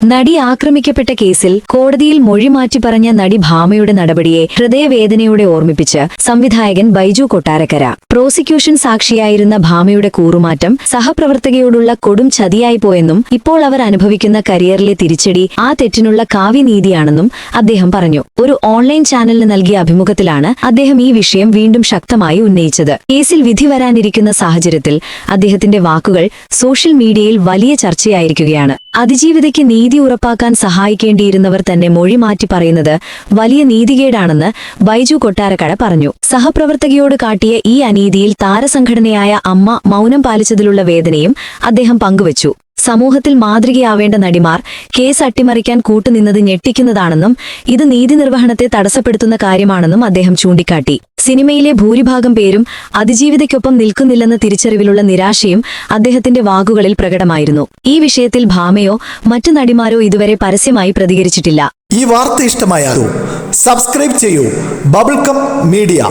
നടി ആക്രമിക്കപ്പെട്ട കേസിൽ കോടതിയിൽ മൊഴി മാറ്റി പറഞ്ഞ നടി ഭാമയുടെ നടപടിയെ ഹൃദയവേദനയോടെ ഓർമ്മിപ്പിച്ച് സംവിധായകൻ ബൈജു കൊട്ടാരക്കര. പ്രോസിക്യൂഷൻ സാക്ഷിയായിരുന്ന ഭാമയുടെ കൂറുമാറ്റം സഹപ്രവർത്തകയോടുള്ള കൊടും ചതിയായിപ്പോയെന്നും ഇപ്പോൾ അവർ അനുഭവിക്കുന്ന കരിയറിലെ തിരിച്ചടി ആ തെറ്റിനുള്ള കാവ്യനീതിയാണെന്നും അദ്ദേഹം പറഞ്ഞു. ഒരു ഓൺലൈൻ ചാനലിന് നൽകിയ അഭിമുഖത്തിലാണ് അദ്ദേഹം ഈ വിഷയം വീണ്ടും ശക്തമായി ഉന്നയിച്ചത്. കേസിൽ വിധി വരാനിരിക്കുന്ന സാഹചര്യത്തിൽ അദ്ദേഹത്തിന്റെ വാക്കുകൾ സോഷ്യൽ മീഡിയയിൽ വലിയ ചർച്ചയായിരിക്കുകയാണ്. അതിജീവിതയ്ക്ക് നീതി ഉറപ്പാക്കാൻ സഹായിക്കേണ്ടിയിരുന്നവർ തന്നെ മൊഴി മാറ്റി പറയുന്നത് വലിയ നീതികേടാണെന്ന് ബൈജു കൊട്ടാരക്കര പറഞ്ഞു. സഹപ്രവർത്തകയോട് കാട്ടിയ ഈ അനീതിയിൽ താരസംഘടനയായ അമ്മ മൗനം പാലിച്ചതിലുള്ള വേദനയും അദ്ദേഹം പങ്കുവച്ചു. സമൂഹത്തിൽ മാതൃകയാവേണ്ട നടിമാർ കേസ് അട്ടിമറിക്കാൻ കൂട്ടുനിന്നത് ഞെട്ടിക്കുന്നതാണെന്നും ഇത് നീതി നിർവഹണത്തെ തടസ്സപ്പെടുത്തുന്ന കാര്യമാണെന്നും അദ്ദേഹം ചൂണ്ടിക്കാട്ടി. സിനിമയിലെ ഭൂരിഭാഗം പേരും അതിജീവിതയ്ക്കൊപ്പം നിൽക്കുന്നില്ലെന്ന തിരിച്ചറിവിലുള്ള നിരാശയും അദ്ദേഹത്തിന്റെ വാക്കുകളിൽ പ്രകടമായിരുന്നു. ഈ വിഷയത്തിൽ ഭാമയോ മറ്റു നടിമാരോ ഇതുവരെ പരസ്യമായി പ്രതികരിച്ചിട്ടില്ല. ഈ വാർത്ത ഇഷ്ടമായാൽ സബ്സ്ക്രൈബ് ചെയ്യൂ ബബിൾകം മീഡിയ.